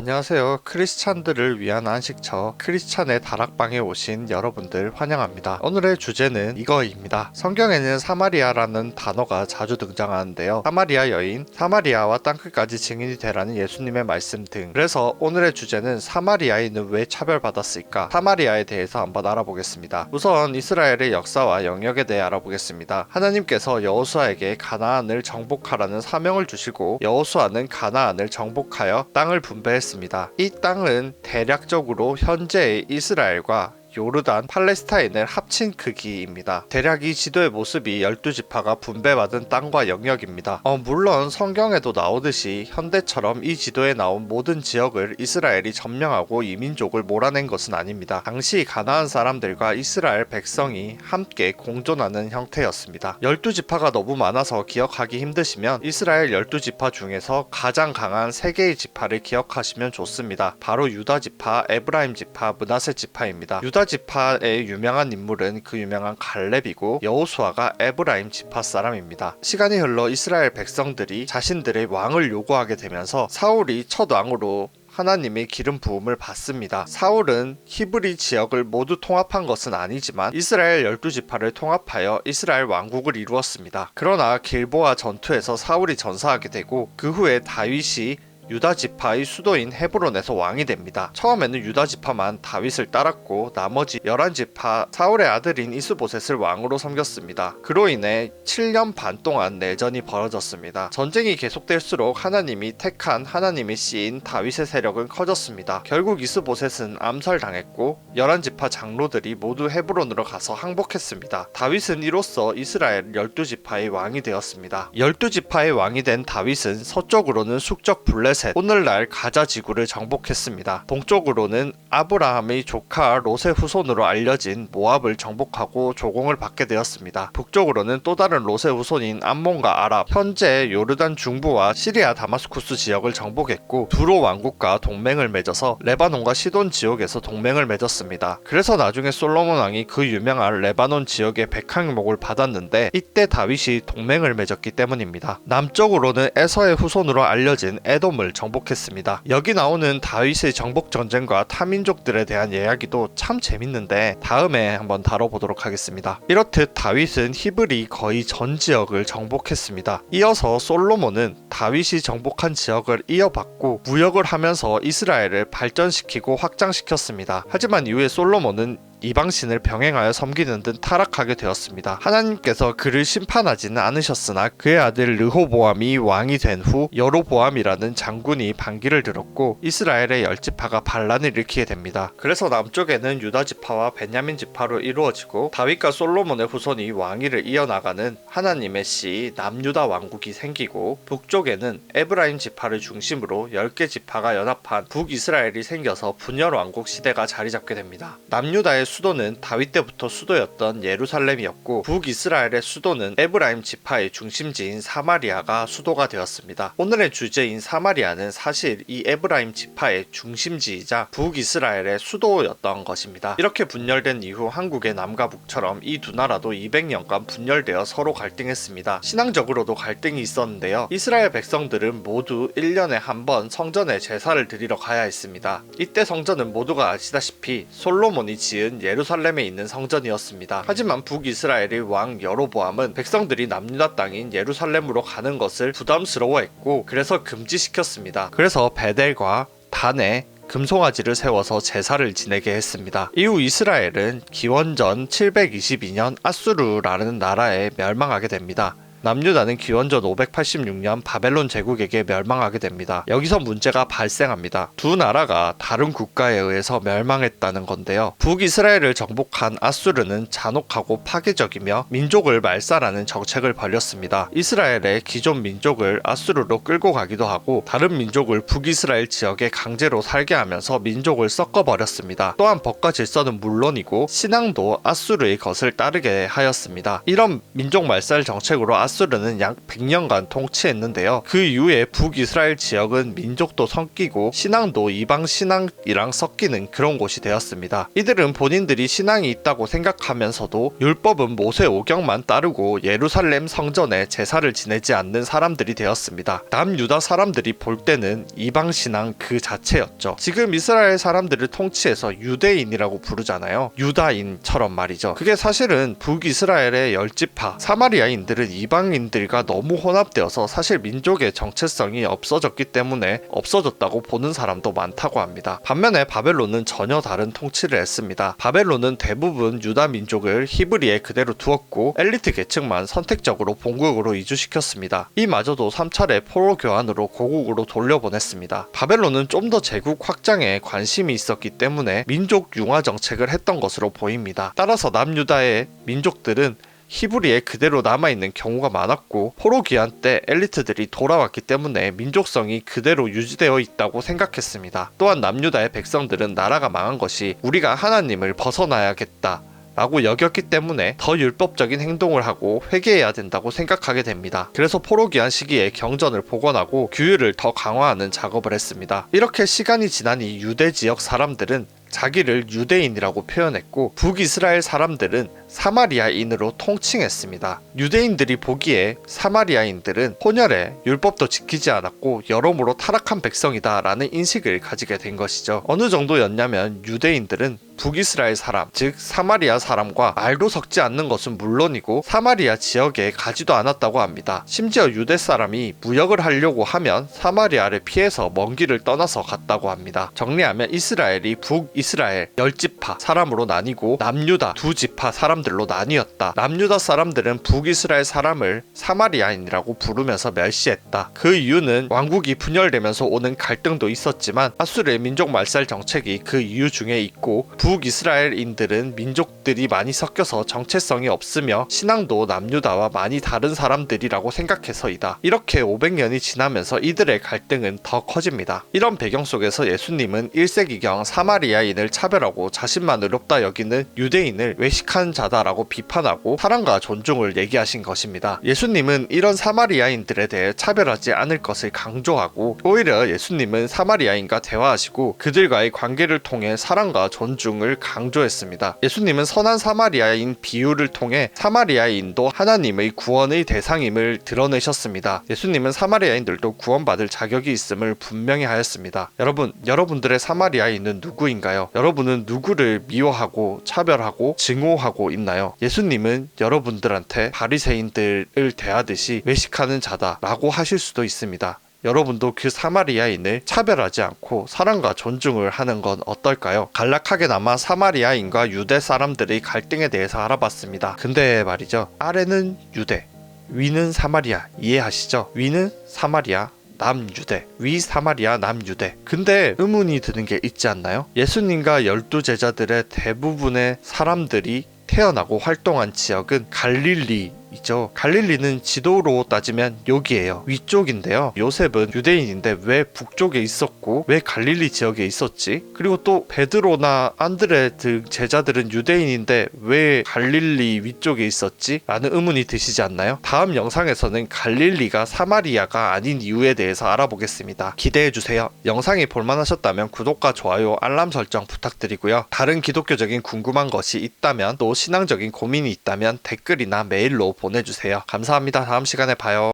안녕하세요. 크리스찬들을 위한 안식처 크리스찬의 다락방에 오신 여러분들 환영합니다. 오늘의 주제는 이거입니다. 성경에는 사마리아라는 단어가 자주 등장하는데요. 사마리아 여인, 사마리아와 땅끝까지 증인이 되라는 예수님의 말씀 등. 그래서 오늘의 주제는 사마리아인은 왜 차별받았을까? 사마리아에 대해서 한번 알아보겠습니다. 우선 이스라엘의 역사와 영역에 대해 알아보겠습니다. 하나님께서 여호수아에게 가나안을 정복하라는 사명을 주시고 여호수아는 가나안을 정복하여 땅을 분배했습니다. 이 땅은 대략적으로 현재의 이스라엘과 요르단, 팔레스타인을 합친 크기입니다. 대략 이 지도의 모습이 12지파가 분배받은 땅과 영역입니다. 물론 성경에도 나오듯이 현대처럼 이 지도에 나온 모든 지역을 이스라엘이 점령하고 이민족을 몰아낸 것은 아닙니다. 당시 가나안 사람들과 이스라엘 백성이 함께 공존하는 형태였습니다. 12지파가 너무 많아서 기억하기 힘드시면 이스라엘 12지파 중에서 가장 강한 3개의 지파를 기억하시면 좋습니다. 바로 유다지파, 에브라임지파, 므낫세지파입니다. 지파의 유명한 인물은 그 유명한 갈렙이고 여호수아가 에브라임 지파 사람입니다. 시간이 흘러 이스라엘 백성들이 자신들의 왕을 요구하게 되면서 사울이 첫 왕으로 하나님의 기름 부음을 받습니다. 사울은 히브리 지역을 모두 통합한 것은 아니지만 이스라엘 12지파를 통합하여 이스라엘 왕국을 이루었습니다. 그러나 길보아 전투에서 사울이 전사하게 되고 그 후에 다윗이 유다지파의 수도인 헤브론에서 왕이 됩니다. 처음에는 유다지파만 다윗을 따랐고 나머지 11지파 사울의 아들인 이스보셋을 왕으로 섬겼습니다. 그로 인해 7년 반 동안 내전이 벌어졌습니다. 전쟁이 계속될수록 하나님이 택한 하나님의 씨인 다윗의 세력은 커졌습니다. 결국 이스보셋은 암살당했고 11지파 장로들이 모두 헤브론으로 가서 항복했습니다. 다윗은 이로써 이스라엘 12지파의 왕이 되었습니다. 12지파의 왕이 된 다윗은 서쪽으로는 숙적 블레셋, 오늘날 가자 지구를 정복했습니다. 동쪽으로는 아브라함의 조카 롯의 후손으로 알려진 모압을 정복하고 조공을 받게 되었습니다. 북쪽으로는 또 다른 롯의 후손인 암몬과 아랍, 현재 요르단 중부와 시리아 다마스쿠스 지역을 정복했고 두로 왕국과 동맹을 맺어서 레바논과 시돈 지역에서 동맹을 맺었습니다. 그래서 나중에 솔로몬 왕이 그 유명한 레바논 지역의 백항목을 받았는데 이때 다윗이 동맹을 맺었기 때문입니다. 남쪽으로는 에서의 후손으로 알려진 에돔을 정복했습니다. 여기 나오는 다윗의 정복 전쟁과 타민족들에 대한 이야기도 참 재밌는데 다음에 한번 다뤄보도록 하겠습니다. 이렇듯 다윗은 히브리 거의 전 지역을 정복했습니다. 이어서 솔로몬은 다윗이 정복한 지역을 이어받고 무역을 하면서 이스라엘을 발전시키고 확장시켰습니다. 하지만 이후에 솔로몬은 이방신을 병행하여 섬기는 등 타락하게 되었습니다. 하나님께서 그를 심판하지는 않으셨으나 그의 아들 르호보암이 왕이 된 후 여로보암이라는 장군이 반기를 들었고 이스라엘의 10지파가 반란을 일으키게 됩니다. 그래서 남쪽에는 유다지파와 베냐민지파로 이루어지고 다윗과 솔로몬의 후손이 왕위를 이어나가는 하나님의 씨 남유다 왕국이 생기고 북쪽에는 에브라임 지파를 중심으로 10개 지파가 연합한 북이스라엘이 생겨서 분열 왕국 시대가 자리잡게 됩니다. 남유다의 수도는 다윗 때부터 수도였던 예루살렘이었고 북이스라엘의 수도는 에브라임 지파의 중심지인 사마리아가 수도가 되었습니다. 오늘의 주제인 사마리아는 사실 이 에브라임 지파의 중심지이자 북이스라엘의 수도였던 것입니다. 이렇게 분열된 이후 한국의 남과 북처럼 이 두 나라도 200년간 분열되어 서로 갈등했습니다. 신앙적으로도 갈등이 있었는데요. 이스라엘 백성들은 모두 1년에 한 번 성전에 제사를 드리러 가야 했습니다. 이때 성전은 모두가 아시다시피 솔로몬이 지은 예루살렘에 있는 성전이었습니다. 하지만 북이스라엘의 왕 여로보암은 백성들이 남유다 땅인 예루살렘으로 가는 것을 부담스러워했고 그래서 금지시켰습니다. 그래서 베델과 단에 금송아지를 세워서 제사를 지내게 했습니다. 이후 이스라엘은 기원전 722년 아수르라는 나라에 멸망하게 됩니다. 남유다는 기원전 586년 바벨론 제국에게 멸망하게 됩니다. 여기서 문제가 발생합니다. 두 나라가 다른 국가에 의해서 멸망했다는 건데요. 북이스라엘을 정복한 아수르는 잔혹하고 파괴적이며 민족을 말살하는 정책을 벌였습니다. 이스라엘의 기존 민족을 아수르로 끌고 가기도 하고 다른 민족을 북이스라엘 지역에 강제로 살게 하면서 민족을 섞어버렸습니다. 또한 법과 질서는 물론이고 신앙도 아수르의 것을 따르게 하였습니다. 이런 민족 말살 정책으로 아수르 아수르는 약 100년간 통치했는데요. 그 이후에 북이스라엘 지역은 민족도 섞이고 신앙도 이방 신앙이랑 섞이는 그런 곳이 되었습니다. 이들은 본인들이 신앙이 있다고 생각하면서도 율법은 모세 오경만 따르고 예루살렘 성전에 제사를 지내지 않는 사람들이 되었습니다. 남유다 사람들이 볼 때는 이방 신앙 그 자체였죠. 지금 이스라엘 사람들을 통치해서 유대인이라고 부르잖아요. 유다인처럼 말이죠. 그게 사실은 북이스라엘의 열지파 사마리아인들은 이방인들과 너무 혼합되어서 사실 민족의 정체성이 없어졌기 때문에 없어졌다고 보는 사람도 많다고 합니다. 반면에 바벨론은 전혀 다른 통치를 했습니다. 바벨론은 대부분 유다 민족을 히브리에 그대로 두었고 엘리트 계층만 선택적으로 본국으로 이주시켰습니다. 이마저도 3차례 포로 교환으로 고국으로 돌려보냈습니다. 바벨론은 좀 더 제국 확장에 관심이 있었기 때문에 민족 융화 정책을 했던 것으로 보입니다. 따라서 남유다의 민족들은 히브리에 그대로 남아있는 경우가 많았고 포로 귀환 때 엘리트들이 돌아왔기 때문에 민족성이 그대로 유지되어 있다고 생각했습니다. 또한 남유다의 백성들은 나라가 망한 것이 우리가 하나님을 벗어나야겠다 라고 여겼기 때문에 더 율법적인 행동을 하고 회개해야 된다고 생각하게 됩니다. 그래서 포로기한 시기에 경전을 복원하고 규율을 더 강화하는 작업을 했습니다. 이렇게 시간이 지나니 유대 지역 사람들은 자기를 유대인이라고 표현했고 북이스라엘 사람들은 사마리아인으로 통칭했습니다. 유대인들이 보기에 사마리아인들은 혼혈에 율법도 지키지 않았고 여러모로 타락한 백성이다 라는 인식을 가지게 된 것이죠. 어느 정도였냐면 유대인들은 북이스라엘 사람, 즉 사마리아 사람과 말도 섞지 않는 것은 물론이고 사마리아 지역에 가지도 않았다고 합니다. 심지어 유대 사람이 무역을 하려고 하면 사마리아를 피해서 먼 길을 떠나서 갔다고 합니다. 정리하면 이스라엘이 북이스라엘 10지파 사람으로 나뉘고 남유다 2지파 사람들로 나뉘었다. 남유다 사람들은 북이스라엘 사람을 사마리아인이라고 부르면서 멸시했다. 그 이유는 왕국이 분열되면서 오는 갈등도 있었지만 아수르의 민족 말살 정책이 그 이유 중에 있고 북이스라엘인들은 민족들이 많이 섞여서 정체성이 없으며 신앙도 남유다와 많이 다른 사람들이라고 생각해서이다. 이렇게 500년이 지나면서 이들의 갈등은 더 커집니다. 이런 배경 속에서 예수님은 1세기경 사마리아인을 차별하고 자신만 의롭다 여기는 유대인을 외식한 자다라고 비판하고 사랑과 존중을 얘기하신 것입니다. 예수님은 이런 사마리아인들에 대해 차별하지 않을 것을 강조하고 오히려 예수님은 사마리아인과 대화하시고 그들과의 관계를 통해 사랑과 존중 을 강조했습니다. 예수님은 선한 사마리아인 비유를 통해 사마리아인도 하나님의 구원의 대상임을 드러내셨습니다. 예수님은 사마리아인들도 구원받을 자격이 있음을 분명히 하였습니다. 여러분들의 사마리아인은 누구인가요? 여러분은 누구를 미워하고 차별하고 증오하고 있나요? 예수님은 여러분들한테 바리새인들을 대하듯이 외식하는 자다 라고 하실 수도 있습니다. 여러분도 그 사마리아인을 차별하지 않고 사랑과 존중을 하는 건 어떨까요? 간략하게나마 사마리아인과 유대 사람들의 갈등에 대해서 알아봤습니다. 근데 말이죠. 아래는 유대, 위는 사마리아 이해하시죠? 위는 사마리아, 남유대, 위 사마리아, 남유대. 근데 의문이 드는 게 있지 않나요? 예수님과 12제자들의 대부분의 사람들이 태어나고 활동한 지역은 갈릴리이죠. 갈릴리는 지도로 따지면 여기에요. 위쪽인데요. 요셉은 유대인인데 왜 북쪽에 있었고 왜 갈릴리 지역에 있었지? 그리고 또 베드로나 안드레 등 제자들은 유대인인데 왜 갈릴리 위쪽에 있었지? 라는 의문이 드시지 않나요? 다음 영상에서는 갈릴리가 사마리아가 아닌 이유에 대해서 알아보겠습니다. 기대해주세요. 영상이 볼만하셨다면 구독과 좋아요, 알람 설정 부탁드리고요. 다른 기독교적인 궁금한 것이 있다면 또 신앙적인 고민이 있다면 댓글이나 메일로 보내주세요. 감사합니다. 다음 시간에 봐요.